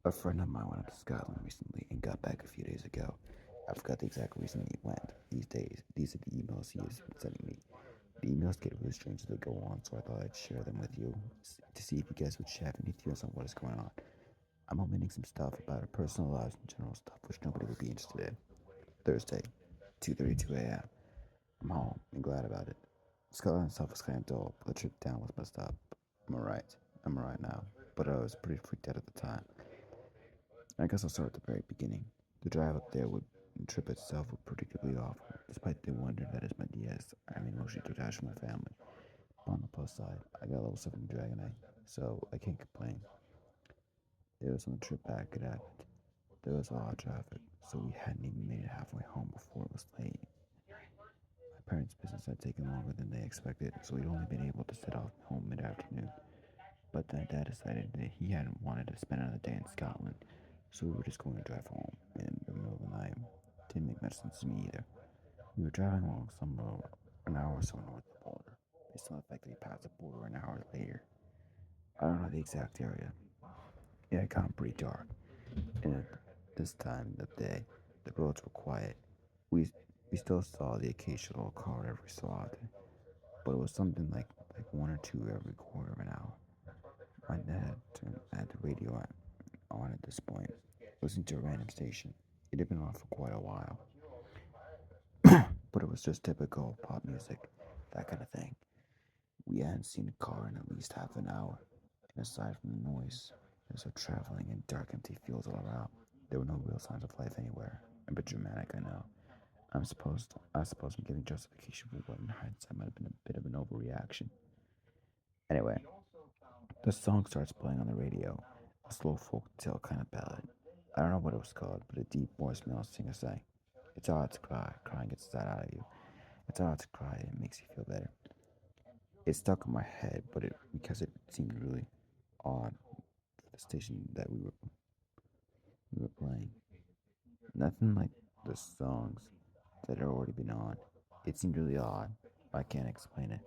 A friend of mine went up to Scotland recently and got back a few days ago. I forgot the exact reason he went. These days, these are the emails he has been sending me. The emails get really strange as they go on, so I thought I'd share them with you to see if you guys would have any theories on what is going on. I'm omitting some stuff about our personal lives and general stuff which nobody would be interested in. Thursday, 2:32 a.m. I'm home and glad about it. Scotland itself was kind of dull, but the trip down was messed up. I'm alright. I'm alright now, but I was pretty freaked out at the time. I guess I'll start at the very beginning. The drive up there would the trip itself was predictably awful, despite the wonder that is my DS. I'm emotionally detached from my family. But on the plus side, I got level 7 Dragonite, so I can't complain. It was on the trip back it happened. There was a lot of traffic, so we hadn't even made it halfway home before it was late. My parents' business had taken longer than they expected, so we'd only been able to set off home mid afternoon. But then Dad decided that he hadn't wanted to spend another day in Scotland, so we were just going to drive home in the middle of the night. Didn't make much sense to me either. We were driving along some road an hour or so north of the border, based on the fact that we passed the border an hour later. I don't know the exact area. It had gotten pretty dark, and at this time of day, the roads were quiet. We we still saw the occasional car every so often, but it was something like one or two every quarter of an hour. My dad had the radio on at this point, listening to a random station. It had been on for quite a while, but it was just typical pop music, that kind of thing. We hadn't seen a car in at least half an hour, and aside from the noise, as of traveling in dark, empty fields all around, there were no real signs of life anywhere. A bit dramatic, I know. I suppose I'm giving justification for what in hindsight might have been a bit of an overreaction. Anyway, the song starts playing on the radio, a slow folk tale kind of ballad. I don't know what it was called, but a deep voice male singer sang. It's hard to cry, crying gets that out of you. It's hard to cry, it makes you feel better. It stuck in my head, but it because it seemed really odd for the station that we were playing. Nothing like the songs that had already been on. It seemed really odd. I can't explain it,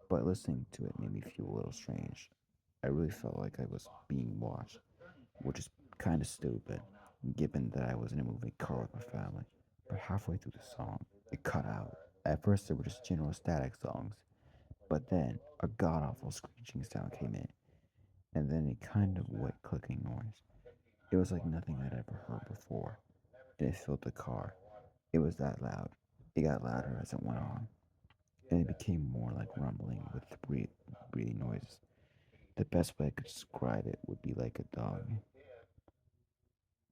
but listening to it made me feel a little strange. I really felt like I was being watched, which is kind of stupid, given that I was in a moving car with my family. But halfway through the song, it cut out. At first, there were just general static songs, but then a god awful screeching sound came in, and then a kind of wet clicking noise. It was like nothing I'd ever heard before, and it filled the car. It was that loud. It got louder as it went on, and it became more like rumbling with breathing noises. The best way I could describe it would be like a dog,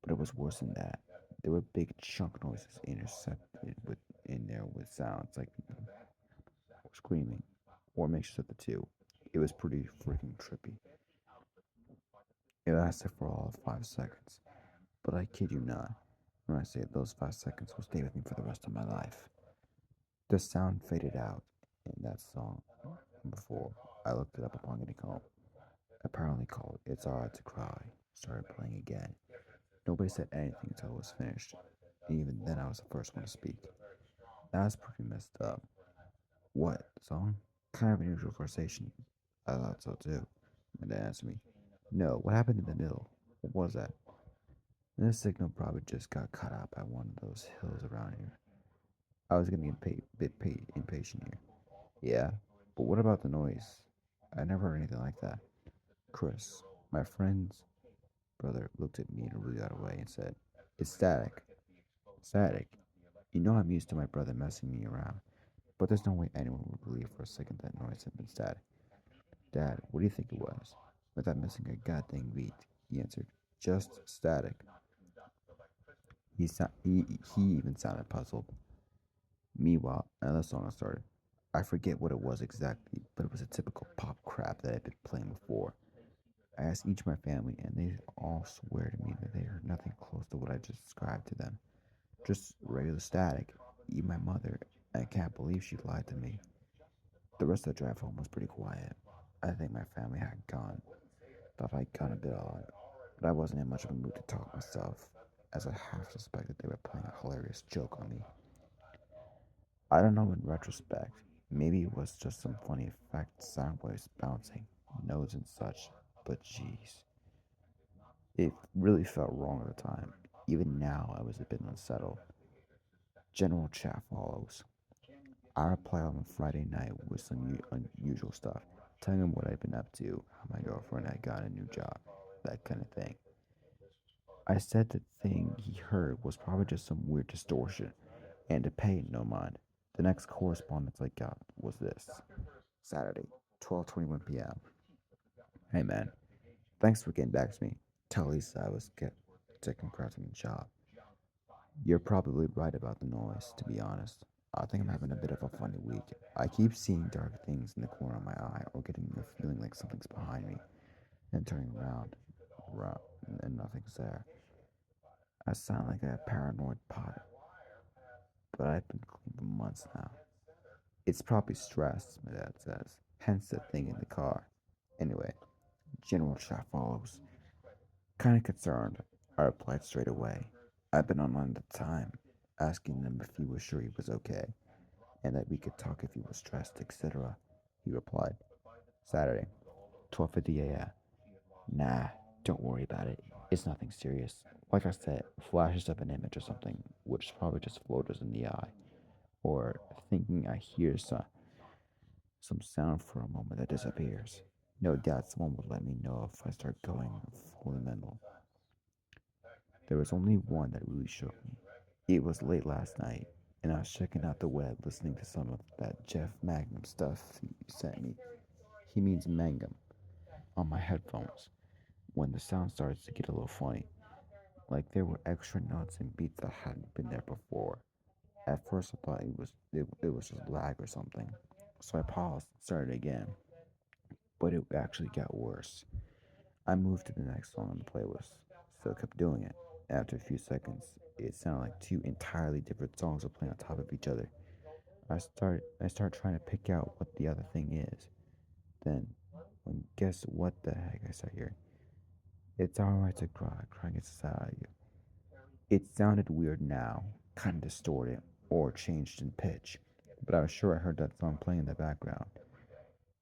but it was worse than that. There were big chunk noises intersected with in there with sounds like people screaming, or mixtures of the two. It was pretty freaking trippy. It lasted for all of 5 seconds, but I kid you not when I say those 5 seconds will stay with me for the rest of my life. The sound faded out in that song before I looked it up upon getting home. Apparently called It's Alright to Cry started playing again. Nobody said anything until it was finished, and even then I was the first one to speak. That was pretty messed up. What? Song? Kind of unusual for a station. I thought so too. My dad asked me, no, what happened in the middle? What was that? This signal probably just got cut out by one of those hills around here. I was getting a bit impatient here. Yeah, but what about the noise? I never heard anything like that. Chris, my friend's brother, looked at me in a really odd way and said, it's static. Static? You know I'm used to my brother messing me around, but there's no way anyone would believe for a second that noise had been static. Dad, what do you think it was? Without missing a goddamn beat, he answered, just static. He even sounded puzzled. Meanwhile, another song started. I forget what it was exactly, but it was a typical pop crap that I'd been playing before. I asked each of my family, and they all swear to me that they heard nothing close to what I just described to them. Just regular static. Even my mother, I can't believe she lied to me. The rest of the drive home was pretty quiet. I think my family had gone, thought I'd gone a bit odd, but I wasn't in much of a mood to talk myself, as I half suspected they were playing a hilarious joke on me. I don't know in retrospect. Maybe it was just some funny effect, sound waves bouncing, notes and such, but jeez. It really felt wrong at the time. Even now, I was a bit unsettled. General chat follows. I replied on a Friday night with some unusual stuff, telling him what I'd been up to, how my girlfriend had gotten a new job, that kind of thing. I said the thing he heard was probably just some weird distortion, and to pay it no mind. The next correspondence I got was this: Saturday, 12:21 p.m. Hey man, thanks for getting back to me. Tell Lisa I was get to congrats on the job. You're probably right about the noise, to be honest. I think I'm having a bit of a funny week. I keep seeing dark things in the corner of my eye or getting the feeling like something's behind me and turning around, and nothing's there. I sound like a paranoid pot, but I've been clean for months now. It's probably stress, my dad says, hence the thing in the car. Anyway, general chat follows. Kinda concerned, I replied straight away. I've been online at the time, asking him if he was sure he was okay, and that we could talk if he was stressed, etc. He replied, Saturday, 12:50 a.m. Nah, don't worry about it. It's nothing serious. Like I said, flashes of an image or something, which is probably just floaters in the eye, or thinking I hear some sound for a moment that disappears. No doubt someone would let me know if I start going full mental. There was only one that really shook me. It was late last night, and I was checking out the web listening to some of that Jeff Magnum stuff he sent me. He means Mangum on my headphones when the sound starts to get a little funny. Like there were extra notes and beats that hadn't been there before. At first I thought it was just lag or something. So I paused and started again. But it actually got worse. I moved to the next song on the playlist, still kept doing it. After a few seconds, it sounded like two entirely different songs were playing on top of each other. I start trying to pick out what the other thing is. Then, guess what the heck I start hearing? It's alright to cry, crying gets us out of you. It sounded weird now, kind of distorted, or changed in pitch, but I was sure I heard that song playing in the background.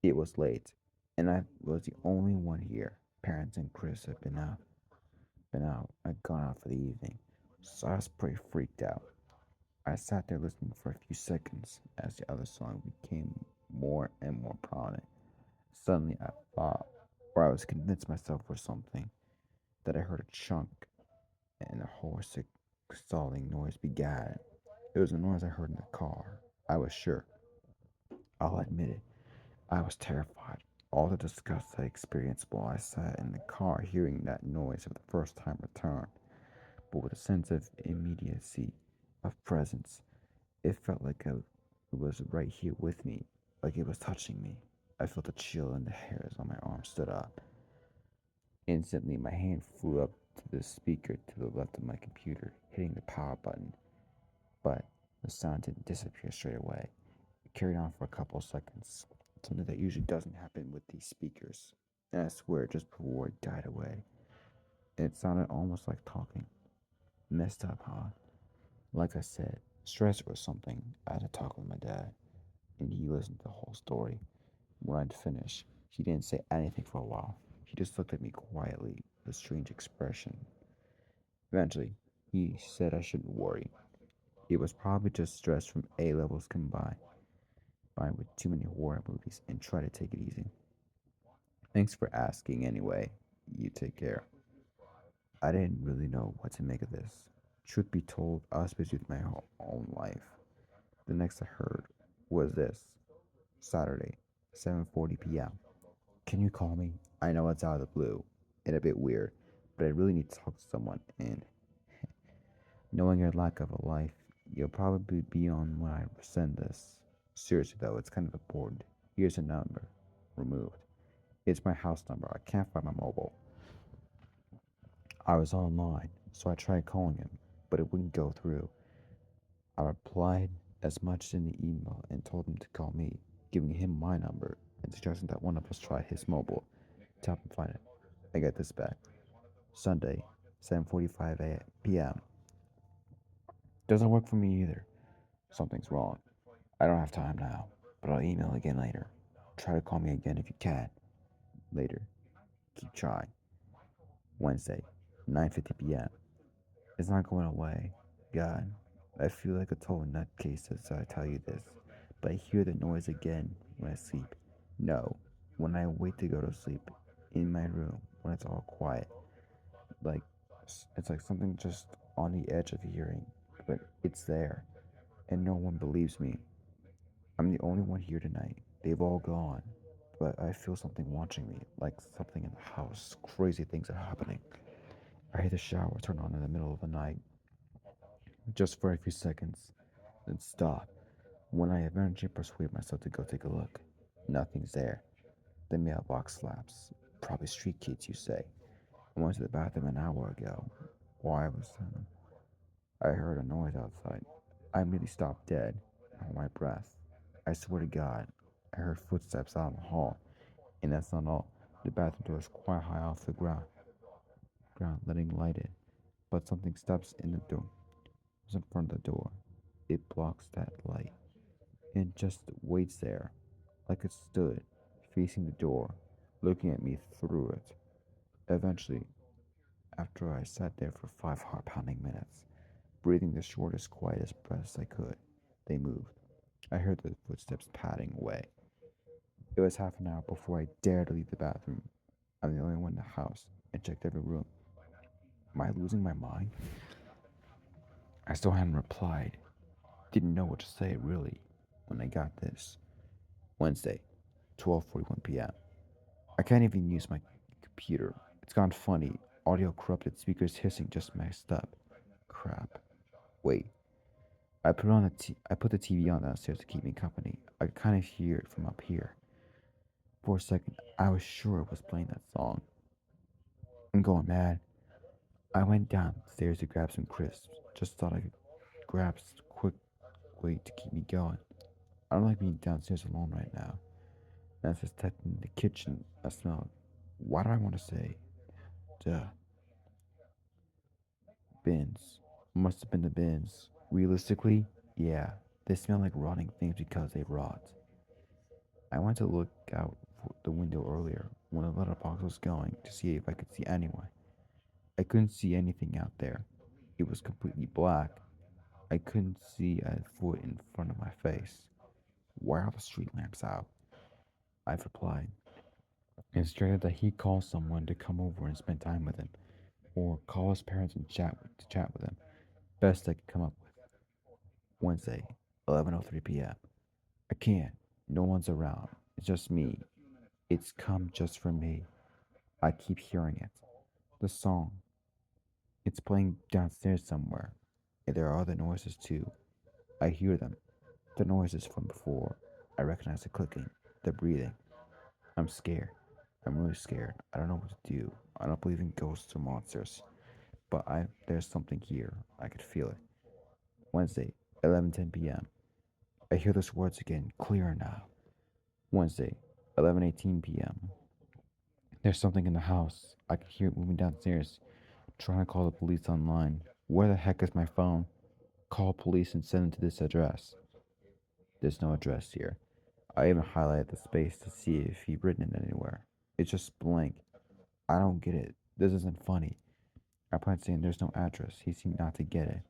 It was late, and I was the only one here. Parents and Chris had had gone out for the evening, so I was pretty freaked out. I sat there listening for a few seconds as the other song became more and more prominent. Suddenly, I thought, or I was convinced myself or something, that I heard a chunk and a hoarse, stalling noise began. It was a noise I heard in the car. I was sure. I'll admit it. I was terrified. All the disgust I experienced while I sat in the car hearing that noise for the first time returned, but with a sense of immediacy, of presence. It felt like it was right here with me, like it was touching me. I felt a chill and the hairs on my arm stood up. Instantly, my hand flew up to the speaker to the left of my computer, hitting the power button, but the sound didn't disappear straight away. It carried on for a couple of seconds, something that usually doesn't happen with these speakers. And I swear, just before it died away, and it sounded almost like talking. Messed up, huh? Like I said, stress or something. I had to talk with my dad, and he listened to the whole story. When I'd finished, he didn't say anything for a while. He just looked at me quietly with a strange expression. Eventually, he said I shouldn't worry. It was probably just stress from A levels combined with too many horror movies, and try to take it easy. Thanks for asking anyway. You take care. I didn't really know what to make of this. Truth be told, I was busy with my own life. The next I heard was this: Saturday, 7:40 p.m. Can you call me? I know it's out of the blue and a bit weird, but I really need to talk to someone, and knowing your lack of a life, you'll probably be on when I send this. Seriously though, it's kind of important. Here's a number. Removed. It's my house number. I can't find my mobile. I was online, so I tried calling him, but it wouldn't go through. I replied as much in the email and told him to call me, giving him my number and suggesting that one of us try his mobile to help him find it. I get this back. Sunday, 7:45 p.m. Doesn't work for me either. Something's wrong. I don't have time now, but I'll email again later. Try to call me again if you can. Later. Keep trying. Wednesday. 9:50 p.m. It's not going away. God, I feel like a total nutcase as I tell you this, but I hear the noise again when I sleep. No, when I wait to go to sleep in my room when it's all quiet. Like, it's like something just on the edge of hearing, but it's there, and no one believes me. I'm the only one here tonight. They've all gone, but I feel something watching me, like something in the house. Crazy things are happening. I hear the shower turn on in the middle of the night, just for a few seconds, then stop. When I eventually persuade myself to go take a look, nothing's there. The mailbox slaps. Probably street kids, you say. I went to the bathroom an hour ago. Why was I heard a noise outside. I immediately stopped dead, hold my breath. I swear to God, I heard footsteps out in the hall, and that's not all. The bathroom door is quite high off the ground, letting light in. But something steps in the door, is in front of the door. It blocks that light, and just waits there, like it stood, facing the door, looking at me through it. Eventually, after I sat there for 5 heart-pounding minutes, breathing the shortest, quietest breaths I could, they moved. I heard the footsteps padding away. It was half an hour before I dared to leave the bathroom. I'm the only one in the house and checked every room. Am I losing my mind? I still hadn't replied. Didn't know what to say, really, when I got this. Wednesday, 12:41 p.m. I can't even use my computer. It's gone funny. Audio corrupted, speakers hissing, just messed up. Crap. Wait. I put the TV on downstairs to keep me company. I could kind of hear it from up here. For a second, I was sure it was playing that song. I'm going mad. I went downstairs to grab some crisps. Just thought I could grab a quick way to keep me going. I don't like being downstairs alone right now. And as I stepped in the kitchen, I smelled. Why do I want to say? Duh. Bins. Must have been the bins. Realistically, yeah. They smell like rotting things because they rot. I went to look out the window earlier when the letterbox was going to see if I could see anyone. I couldn't see anything out there. It was completely black. I couldn't see a foot in front of my face. Why are the street lamps out? I've replied. Instructed that he call someone to come over and spend time with him, or call his parents and chat with them. Best I could come up with. Wednesday, 11:03 p.m. I can't. No one's around. It's just me. It's come just for me. I keep hearing it. The song. It's playing downstairs somewhere. And there are other noises too. I hear them. The noises from before. I recognize the clicking, the breathing. I'm scared. I'm really scared. I don't know what to do. I don't believe in ghosts or monsters. But there's something here. I could feel it. Wednesday, 11:10 p.m. I hear those words again, clearer now. Wednesday, 11:18 p.m. There's something in the house. I can hear it moving downstairs. Trying to call the police online. Where the heck is my phone? Call police and send them to this address. There's no address here. I even highlighted the space to see if he'd written it anywhere. It's just blank. I don't get it. This isn't funny. I replied saying there's no address. He seemed not to get it.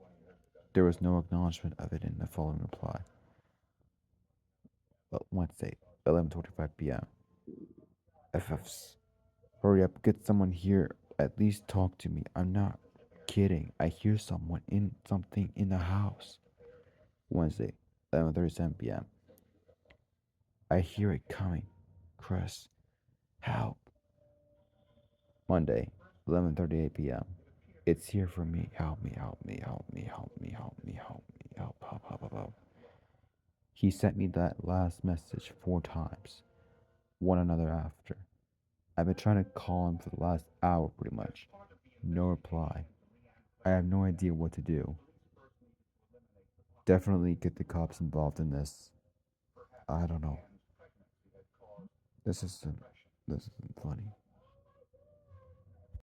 There was no acknowledgement of it in the following reply. Wednesday, 11:25 p.m. FFs. Hurry up, get someone here. At least talk to me. I'm not kidding. I hear something in the house. Wednesday, 11:37 p.m. I hear it coming. Chris, help. Monday, 11:38 p.m. It's here for me. Help me, help me, help me, help me, help me, help me, help. He sent me that last message 4 times, one another after. I've been trying to call him for the last hour pretty much. No reply. I have no idea what to do. Definitely get the cops involved in this. I don't know. This isn't funny.